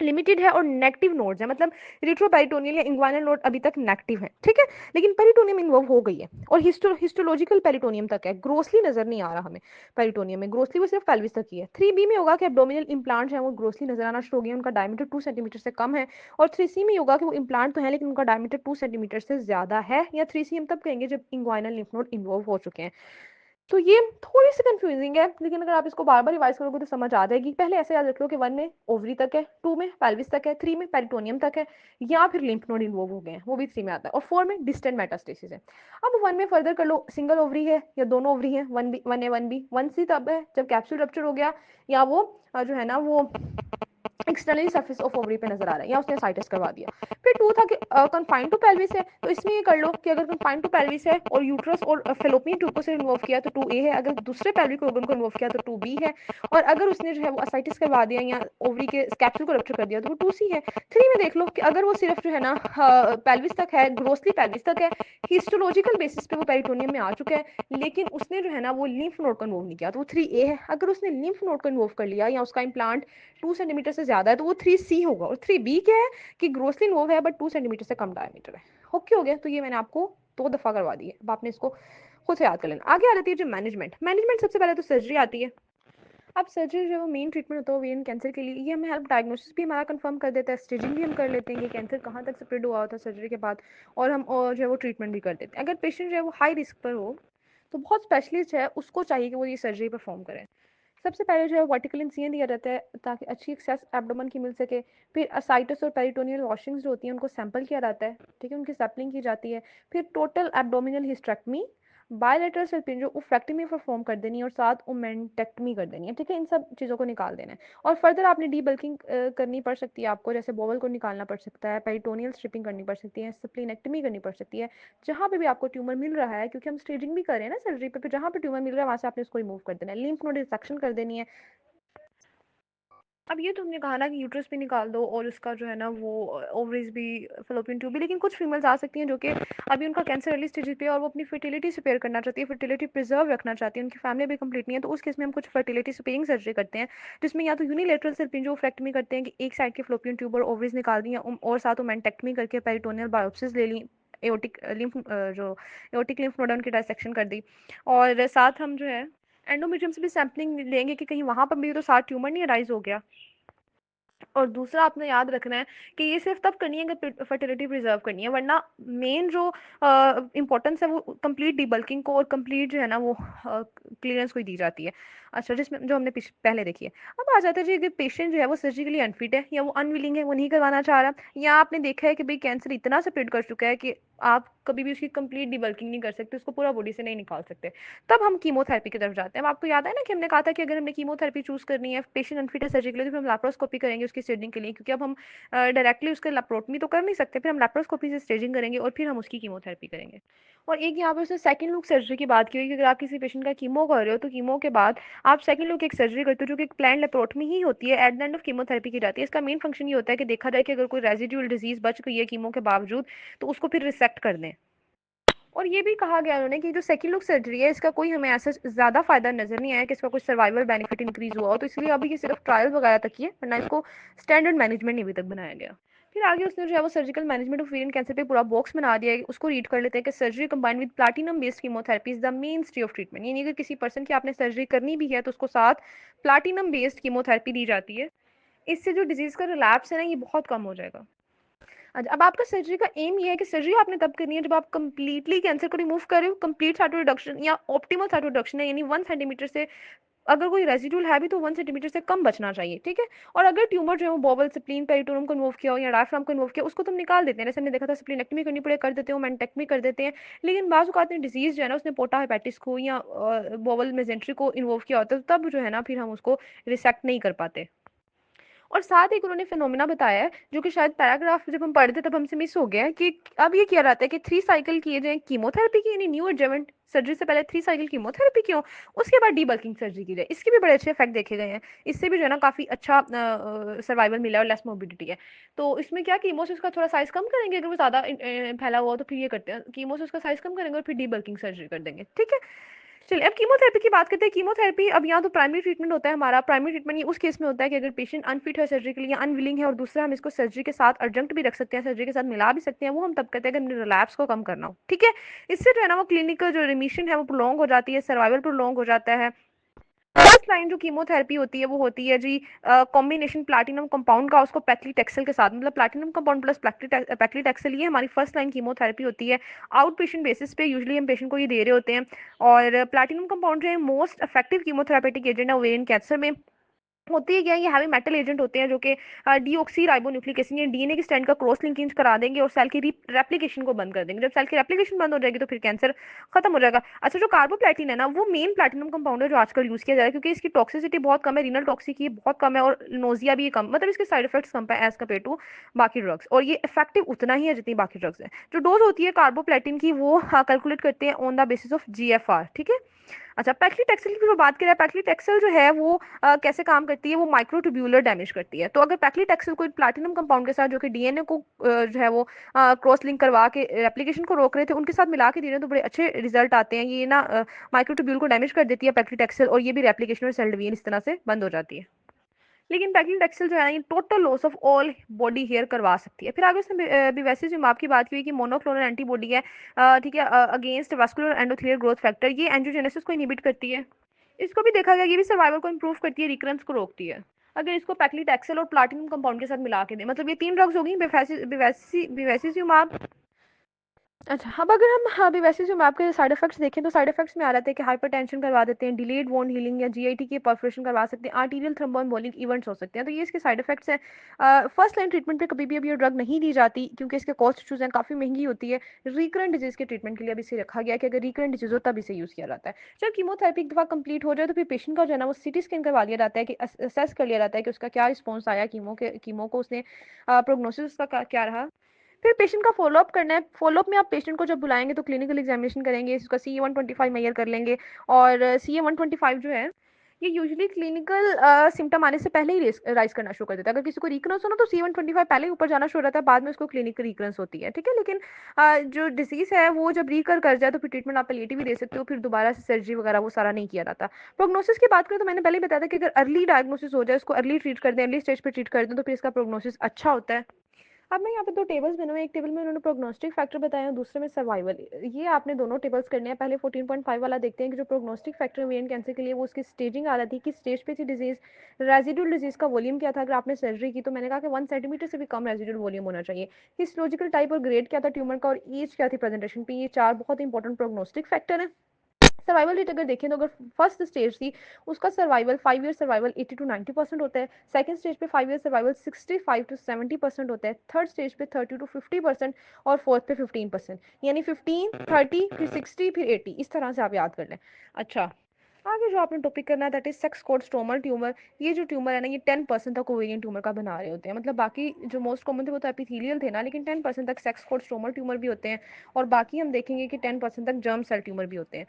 लिमिटेड है और नेगेटिव नोड्स है, मतलब रिट्रोपेरिटोनियल या इंग्वाइनल नोड अभी तक नेगेटिव है। ठीक है, लेकिन पेरिटोनियम इन्वॉल्व हो गई है और हिस्टोलॉजिकल पेरिटोनियम तक है, ग्रोसली नजर नहीं आ रहा हमें पेरिटोनियम में, ग्रोसली वो सिर्फ पेल्विस तक ही है। 3B में होगा कि एब्डोमिनल इंप्लांट्स हैं वो ग्रोसली नजर आना शुरू हो गए, उनका डायमीटर 2 सेंटीमीटर से कम है। और 3C में होगा कि वो इंप्लांट तो है लेकिन उनका डायमीटर 2 सेंटीमीटर से ज्यादा है, या 3C हम तब कहेंगे जब इंग्वाइनल लिम्फ नोड इन्वॉल्व हो चुके हैं। तो ये थोड़ी सी कंफ्यूजिंग है, लेकिन अगर आप इसको बार बार रिवाइज करोगे तो समझ आ जाएगी। पहले ऐसे याद रख लो कि 1 में ओवरी तक है, 2 में पेल्विस तक है, 3 में पेरिटोनियम तक है, या फिर लिम्फ नोड इन्वॉल्व हो गए हैं, वो भी 3 में आता है, और 4 में डिस्टेंट मेटास्टेसिस है। अब 1 में फर्दर कर लो, सिंगल ओवरी है या दोनों ओवरी है, 1A 1B। 1C तब है जब कैप्सूल रप्चर हो गया या वो जो है ना वो एक्सटर्नली सरफेस ऑफ ओवरी पे नजर आ रहा है या उसने साइटिस करवा दिया। फिर 2 था कि कन्फाइंड टू पेल्विस है, तो इसमें ये कर लो कि अगर कन्फाइंड टू पेल्विस है और यूट्रस और फेलोपियन ट्यूब को से इन्वॉल्व किया तो 2A है, अगर दूसरे पेल्विक ऑर्गन को इन्वॉल्व किया तो 2B है, और अगर उसने जो है वो असाइटिस करवा दिया या ओवरी के कैप्सूल को रप्चर कर दिया तो वो 2C है। 3 में देख लो कि अगर वो सिर्फ जो है ना पेल्विस तक है, ग्रोसली पेल्विस तक है, हिस्टोलॉजिकल बेसिस पे वो पेरिटोनियम में आ चुका है, लेकिन उसने जो है ना वो लिम्फ नोड को इन्वॉल्व नहीं किया तो वो 3A है। अगर उसने लिम्फ नोड को इन्वॉल्व कर लिया या उसका इम्प्लांट 2 सेंटीमीटर से ज्यादा है तो वो 3C होगा। और 3B क्या है कि ग्रोसली इन्वॉल्व है बट 2 सेंटीमीटर से कम डायमीटर है। ओके हो गया, तो ये मैंने आपको 2 दफा करवा दी है, अब आपने इसको खुद से याद कर लेना। आगे आ जाती है जो मैनेजमेंट। मैनेजमेंट सबसे पहले तो सर्जरी आती है। अब सर्जरी जो मेन ट्रीटमेंट होता है ओवेरियन कैंसर के लिए, ये हमें हेल्प डायग्नोसिस भी हमारा कंफर्म कर देता है, स्टेजिंग भी हम कर लेते हैं कि कैंसर कहाँ तक स्प्रेड हुआ होता है सर्जरी के बाद, और हम जो है वो ट्रीटमेंट भी कर देते हैं। अगर पेशेंट जो है वो हाई रिस्क पर हो तो बहुत स्पेशलिस्ट है उसको चाहिए कि वो ये सर्जरी परफॉर्म करें। सबसे पहले जो है वर्टिकल इंसिजन दिया जाता है ताकि अच्छी एक्सेस एब्डोमेन की मिल सके। फिर असाइटस और पेरिटोनियल वॉशिंग्स जो होती हैं उनको सैंपल किया जाता है, ठीक है, उनकी सैम्पलिंग की जाती है। फिर total abdominal hysterectomy, bilateral salpingo-oophorectomy perform कर देनी है और साथ ओमेंटेक्टमी कर देनी है, ठीक है, इन सब चीज़ों को निकाल देना है। और फर्दर आपने डी बल्किंग करनी पड़ सकती है आपको, जैसे बोवल को निकालना पड़ सकता है, पेरिटोनियल स्ट्रिपिंग करनी पड़ सकती है, स्प्लीनेक्टमी करनी पड़ सकती है। जहाँ पे भी आपको ट्यूमर मिल रहा है, क्योंकि हम स्टेजिंग भी कर रहे हैं ना सर्जरी पे, जहाँ पे ट्यूमर मिल रहा है वहाँ से आपने उसको रिमूव कर देना है। लिम्फ नोड डिसेक्शन कर देनी है। अब ये तुमने कहा ना कि यूट्रस भी निकाल दो और उसका जो है ना वो ओवरीज भी, फेलोपियन ट्यूब भी, लेकिन कुछ फीमेल्स आ सकती हैं जो कि अभी उनका कैंसर अर्ली स्टेज पे है और वो अपनी फर्टिलिटी स्पेयर करना चाहती है, फर्टिलिटी प्रिजर्व रखना चाहती है, उनकी फैमिली भी कंप्लीट नहीं है, तो उस केस में हम कुछ फर्टिलिटी स्पेयरिंग सर्जरी करते हैं, जिसमें या तो यूनिलेटरल सल्पिंजोफ्रेक्टमी करते हैं कि एक साइड के फेलोपियन ट्यूब और ओवरीज निकाल दी और साथ ओमेंटेक्टमी करके पेरिटोनियल बायोप्सिस ले ली, एओटिक लिम्फ जो एओटिक लिम्फ नोड उनकी डायसेक्शन कर दी, और साथ हम जो है एंडोमेट्रियम से भी सैम्पलिंग लेंगे कि कहीं वहां पर भी तो साथ ट्यूमर नहीं अराइज हो गया। और दूसरा आपने याद रखना है कि ये सिर्फ तब करनी है अगर फर्टिलिटी प्रिजर्व करनी है, वरना मेन जो इम्पोर्टेंस है वो कंप्लीट डीबल्किंग को और कंप्लीट जो है ना वो क्लियरेंस को ही दी जाती है। अच्छा, जिसमें जो हमने पहले देखी है। अब आ जाता है जी, अगर पेशेंट जो है वो सर्जिकली अनफिट है या वो अनविलिंग है, वो नहीं करवाना चाह रहा, या आपने देखा है कि भाई कैंसर इतना स्प्रेड कर चुका है कि आप कभी भी उसकी कंप्लीट डिबल्किंग नहीं कर सकते, उसको पूरा बॉडी से नहीं निकाल सकते, तब हम कीमोथेरेपी की तरफ जाते हैं। अब आपको याद है ना कि हमने कहा था कि अगर हमने कीमोथेरेपी चूज करनी है, पेशेंट अनफिट है सर्जिकली, तो फिर हम लैप्रोस्कोपी करेंगे उसकी स्टेजिंग के लिए, क्योंकि अब हम डायरेक्टली उसके लैप्रोटमी तो कर नहीं सकते, फिर हम लैप्रोस्कोपी से स्टेजिंग करेंगे और फिर हम उसकी कीमोथेरेपी करेंगे। और एक यहाँ पर उसने सेकंड लुक सर्जरी की बात की हुई कि अगर आप किसी पेशेंट का कीमो कर रहे हो तो कीमो के बाद आप सेकंड लुक एक सर्जरी करते हो जो कि एक प्लान लेप्रोटमी ही होती है, at the end of chemotherapy की जाती है। इसका मेन फंक्शन ये होता है कि देखा जाए कि अगर कोई रेजिडुअल डिजीज बच गई है कीमो के बावजूद तो उसको फिर रिसेक्ट कर दें। और ये भी कहा गया उन्होंने कि जो सेकंड लुक सर्जरी है इसका कोई हमें ऐसा ज़्यादा फायदा नजर नहीं आया कि इसका कोई सर्वाइवल बेनिफिट इंक्रीज हुआ हो, तो इसलिए अभी ये सिर्फ ट्रायल वगैरह तक ही है, वरना इसको स्टैंडर्ड मैनेजमेंट नहीं अभी तक बनाया गया। फिर आगे उसने जो है वो surgical management of ovarian cancer पे पूरा बॉक्स बना दिया है, उसको रीड कर लेते हैं कि surgery combined with platinum based chemotherapy is the main stay of treatment, यानी अगर किसी पर्सन की आपने सर्जरी करनी भी है तो उसको साथ प्लैटिनम बेस्ड कीमोथेरेपी दी जाती है। इससे जो डिजीज का रिलैप्स है ना ये बहुत कम हो जाएगा। अच्छा, अब आपका सर्जरी का एम ये है कि सर्जरी आपने तब करनी है जब आप कंप्लीटली कैंसर को रिमूव कर रहे हो, कंप्लीट साइटो रिडक्शन या ऑप्टिमल साइटो रिडक्शन है, यानी 1 सेंटीमीटर से अगर कोई रेजिडुअल है भी तो 1 सेंटीमीटर से कम बचना चाहिए, ठीक है। और अगर ट्यूमर जो है वो बोवल स्प्लीन पेरिटोनियम को इन्वॉल्व किया हो या डायफ्राम को इन्वॉल्व किया उसको तुम निकाल देते हैं, जैसे हमने देखा था स्प्लीनेक्टमी करनी पड़े कर देते हो, मेंटेक्टमी कर देते हैं। लेकिन बाज़ औक़ात में डिजीज जो है ना उसने पोर्टा हेपेटिस को या बोवल मेजेंट्री को इन्वॉल्व किया होता है, तो तब जो है ना फिर हम उसको रिसेक्ट नहीं कर पाते। और साथ ही उन्होंने फिनोमिना बताया है जो कि शायद पैराग्राफ जब हम पढ़े थे तब हमसे मिस हो गया है कि अब ये किया जाता है कि 3 साइकिल किए जाए कीमोथेरेपी की, यानी न्यू एडजमेंट सर्जरी से पहले 3 साइकिल कीमोथेरेपी क्यों, उसके बाद डीबल्किंग सर्जरी की जाए। इसके भी बड़े अच्छे इफेक्ट देखे गए हैं, इससे भी जो है ना काफी अच्छा सर्वाइवल मिला है और लेस मोर्बिडिटी है। तो इसमें क्या कीमोसिस का थोड़ा साइज कम करेंगे, अगर वो ज्यादा फैला हुआ हो तो फिर ये करते हैं कीमोसिस का साइज कम करेंगे और फिर डीबल्किंग सर्जरी कर देंगे, ठीक है। चलिए अब कीमोथेरेपी की बात करते हैं। कीमोथेरेपी अब यहाँ तो प्राइमरी ट्रीटमेंट होता है हमारा। प्राइमरी ट्रीटमेंट ये उस केस में होता है कि अगर पेशेंट अनफिट है सर्जरी के लिए या अनविलिंग है, और दूसरा हम इसको सर्जरी के साथ अर्जेंट भी रख सकते हैं, सर्जरी के साथ मिला भी सकते हैं, वो हम तब करते हैं अगर हमने रिलैप्स को कम करना हो, ठीक है। इससे जो है ना वो क्लिनिकल जो रिमिशन है वो प्रोलॉन्ग हो जाती है, सर्वाइवल प्रोलॉन्ग हो जाता है। फर्स्ट लाइन जो कीमोथेरेपी होती है वो होती है जी कॉम्बिनेशन प्लैटिनम कंपाउंड का उसको पैक्लीटेक्सेल के साथ, मतलब प्लैटिनम कंपाउंड प्लस पैक्लीटेक्सेल, ये हमारी फर्स्ट लाइन कीमोथेरेपी होती है। आउट पेशेंट बेसिस पे यूजुअली हम पेशेंट को ये दे रहे होते हैं। और प्लैटिनम कंपाउंड जो है मोस्ट इफेक्टिव कीमोथेरेपेटिक एजेंट है ओवेरियन कैंसर में। होती है क्या, ये हैवी मेटल एजेंट होते हैं जो कि डीऑक्सी राइबोन्यूक्लिक एसिड यानी डीएनए की स्ट्रैंड का क्रॉस लिंकेज करा देंगे और सेल की रेप्लिकेशन को बंद कर देंगे। जब सेल की रेप्लिकेशन बंद हो जाएगी तो फिर कैंसर खत्म हो जाएगा। अच्छा, जो कार्बोप्लेटिन है ना, वो मेन प्लेटिनम कंपाउंड है जो आजकल यूज किया जा रहा है, क्योंकि इसकी टॉक्सिसिटी बहुत कम है, रीनल टॉक्सिसिटी बहुत कम है और नोजिया भी कम, मतलब इसके साइड इफेक्ट्स कम है एज कम्पेयर टू बाकी ड्रग्स, और ये इफेक्टिव उतना ही है जितनी बाकी ड्रग्स है। जो डोज होती है कार्बोप्लेटिन की वो कैलकुलेट करते हैं on the basis of GFR, ठीक है। अच्छा, पैक्लीटेक्सेल की जो बात करें, पैक्लीटेक्सेल जो है वो कैसे काम करती है, वो माइक्रोट्यूब्यूलर डैमेज करती है। तो अगर पैक्लीटेक्सेल कोई प्लैटिनम कंपाउंड के साथ जो कि डीएनए को जो है वो क्रॉस लिंक करवा के रेप्लिकेशन को रोक रहे थे, उनके साथ मिला के दे रहे हैं तो बड़े अच्छे रिजल्ट आते हैं। ये ना माइक्रोट्यूब्यूल को डैमेज कर देती है पैक्लीटेक्सेल, और ये भी रेप्लिकेशन और सेल डिवीजन इस तरह से बंद हो जाती है। लेकिन पैक्लीटेक्सेल जो है ना, ये total loss of all body hair करवा सकती है। फिर आगे उसने बिवेसिजुमाब की बात की हुई कि मोनोक्लोनल एंटीबॉडी है, ठीक है, against vascular endothelial growth factor, ये एंजियोजेनेसिस को इनहिबिट करती है। इसको भी देखा गया, ये भी सर्वाइवल को इम्प्रूव करती है, रिकरेंस को रोकती है। अगर इसको पैक्लीटेक्सेल और प्लाटिनम कंपाउंड के साथ मिला के दें, मतलब ये 3 ड्रग्स हो गई, बिवेसिजुमाब। अच्छा, अब अगर हम अभी वैसे जो मैप के साइड इफेक्ट्स देखें तो साइड इफेक्ट्स में आ रहा है कि हाइपरटेंशन करवा देते हैं, डिलेड वोंड हीलिंग या जीआईटी की परफोरेशन करवा सकते हैं, आर्टीरियल थ्रोम्बोएम्बोलिक इवेंट्स हो सकते हैं। तो ये इसके साइड इफेक्ट्स हैं। फर्स्ट लाइन ट्रीटमेंट पे कभी भी अभी ये ड्रग नहीं दी जाती क्योंकि इसके कॉस्ट इशूज हैं, काफ़ी महंगी होती है। रिकरेंट डिजीज के ट्रीटमेंट के लिए अभी इसे रखा गया कि अगर रिकरेंट डिजीज हो तब इसे यूज़ किया जाता है। जब कीमोथेरेपी एक दफ़ा कंप्लीट हो जाए तो फिर पेशेंट का जो है ना वो सिटी स्कैन करवा लिया जाता है कि असेस कर लिया जाता है कि उसका क्या रिस्पॉन्स आया कीमो को उसने, प्रोग्नोसिस उसका क्या रहा। फिर पेशेंट का फॉलोअप करना है। फॉलोअप में आप पेशेंट को जब बुलाएंगे तो क्लिनिकल एग्जामिनेशन करेंगे, इसका CA-125 मेजर कर लेंगे। और CA-125 जो है ये यूजुअली क्लिनिकल सिम्टम आने से पहले ही राइज करना शुरू कर देता है। अगर किसी को रिकरेंस हो ना तो CA-125 पहले ही ऊपर जाना शुरू रहता है, बाद में उसको क्लिनिकल रिकरेंस होती है, ठीक है। लेकिन जो डिजीज है वो जब रिकर कर जाए तो फिर ट्रीटमेंट आप पलिएटिव भी दे सकते हो, फिर दोबारा से सर्जरी वगैरह वो सारा नहीं किया जाता। प्रोग्नोसिस की बात करें तो मैंने पहले ही बताया था कि अगर अर्ली डायग्नोसिस हो जाए, उसको अर्ली ट्रीट कर दें, अर्ली स्टेज पे ट्रीट कर दें तो फिर इसका प्रोग्नोसिस अच्छा होता है। अब मैं यहाँ पे 2 टेबल्स बने हुए हैं, एक टेबल में उन्होंने प्रोग्नोस्टिक फैक्टर बताया और दूसरे में सर्वाइवल। ये आपने दोनों टेबल्स करने हैं। पहले 14.5 वाला देखते हैं कि जो प्रोग्नोस्टिक फैक्टर ओवेरियन कैंसर के लिए वो उसकी स्टेजिंग आ रही थी, किस स्टेज पे थी डिजीज, रेजिडुअल डिजीज का वॉल्यूम क्या था अगर आपने सर्जरी की, तो मैंने कहा कि 1 सेंटीमीटर से भी कम रेजिडुअल वॉल्यूम होना चाहिए। हिस्टोलॉजिकल टाइप और ग्रेड क्या था ट्यूमर का, और एज क्या थी प्रेजेंटेशन पे, ये 4 बहुत इंपॉर्टेंट प्रोग्नोस्टिक फैक्टर है। सर्वाइवल रेट अगर देखें तो अगर फर्स्ट स्टेज थी उसका सर्वाइवल 5 ईयर सर्वाइवल 80 to 90% होता है, सेकंड स्टेज पे 5 ईयर सर्वाइवल 65 to 70% होता है, थर्ड स्टेज पे 30 to 50% और फोर्थ पे 15%, यानी 15 30 फिर 60 फिर 80, इस तरह से आप याद कर लें। अच्छा, आगे जो आपने टॉपिक करना है that is sex code stromal tumour. ये जो ट्यूमर है ना, ये 10% तक ओवेरियन ट्यूमर का बना रहे होते हैं, मतलब बाकी जो मोस्ट कॉमन थे वो तो एपिथेलियल थे ना, लेकिन 10% तक सेक्स कोड स्ट्रोमल ट्यूमर भी होते हैं। और बाकी हम देखेंगे कि 10% तक जर्म सेल ट्यूमर भी होते हैं।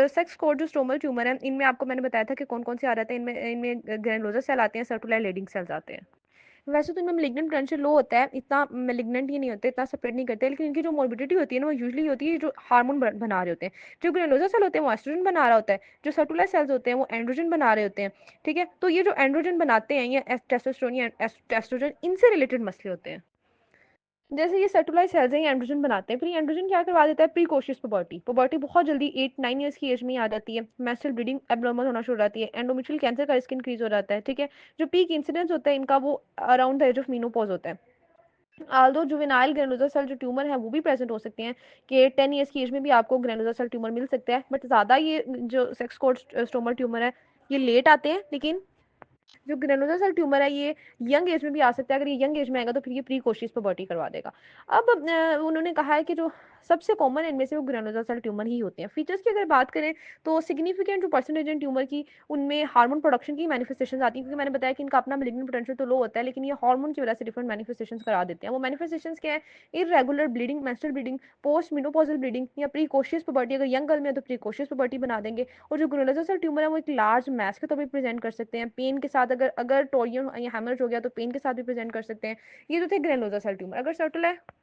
सेक्स कोड जो स्ट्रोमल ट्यूमर है, इनमें आपको मैंने बताया था कि कौन कौन से आ रहे हैं, इनमें इनमें ग्रेनुलोसा सेल आते हैं, सर्कुलर लेडिंग सेल्स आते हैं। वैसे तो इनमें मेलिग्नेंट पोटेंशियल लो होता है, इतना मेलिग्नेंट ये नहीं होते, इतना सेपरेट नहीं करते, लेकिन इनकी जो मोर्बिडिटी होती है ना वो यूजुअली होती है जो हार्मोन बना रहे होते हैं। जो ग्रेनुलोसा सेल होते हैं वो एस्ट्रोजन बना रहा होता है, जो सर्कुलर सेल्स होते हैं वो एंड्रोजन बना रहे होते हैं, ठीक है। तो ये जो एंड्रोजन बनाते हैं, ये टेस्टोस्टेरोन या टेस्ट्रोजन, इनसे रिलेटेड मसले होते हैं। जैसे ये सेटुलाइज सेल्स हैं, ये एंड्रोजन बनाते हैं, फिर ये एंड्रोजन क्या करवा देता है, प्रीकोशियस पुबर्टी। पुबर्टी बहुत जल्दी 8 9 ईयर्स की एज में ही आ जाती है, मेस्टल ब्लीडिंग एब्नॉर्मल होना शुरू हो जाती है, एंडोमेट्रियल कैंसर का रिस्क इंक्रीज हो जाता है, ठीक है। जो पीक इंसिडेंस होता है इनका वो around the age of menopause होता है। आल्दो जुवेनाइल ग्रेनुलोसा सेल जो ट्यूमर है वो भी प्रेजेंट हो सकते हैं कि 10 ईयर्स की एज में भी आपको ग्रेनुलोसा सेल ट्यूमर मिल सकता है, बट ज़्यादा ये जो सेक्स कोड स्टोमल ट्यूमर है ये लेट आते हैं। लेकिन जो ग्रेनुलर सेल ट्यूमर है ये यंग एज में भी आ सकता है, अगर ये यंग एज में आएगा तो फिर ये प्री कोशिश पुबर्टी करवा देगा। अब उन्होंने कहा है कि जो सबसे कॉमन इनमें से वो ग्रेनुलर सेल ट्यूमर ही होते हैं। फीचर्स की अगर बात करें तो सिग्निफिकेंट जो परसेंटेज इन ट्यूमर की उनमें हार्मोन प्रोडक्शन की मैनिफेस्टेशंस आती हैं, क्योंकि मैंने बताया कि इनका अपना मेलिग्नेंट पोटेंशियल तो लो होता है, लेकिन ये हार्मोन की वजह से डिफरेंट मैनिफेस्टेशंस करा देते हैं। वो मैनिफेस्टेशंस क्या है, irregular bleeding, menstrual bleeding, post menopausal bleeding या प्रीकोशियस पुबर्टी, अगर यंग गर्ल में है तो प्रीकोशियस पुबर्टी बना देंगे। और जो ग्रेनुलर सेल ट्यूमर है वो एक लार्ज मैस के तौर पर प्रेजेंट कर सकते हैं, पेन के साथ, अगर अगर टोरियन या हेमरेज हो गया तो पेन के साथ भी प्रेजेंट कर सकते हैं। ये जो थे ग्रेनुलर सेल ट्यूमर। अगर सर्टल है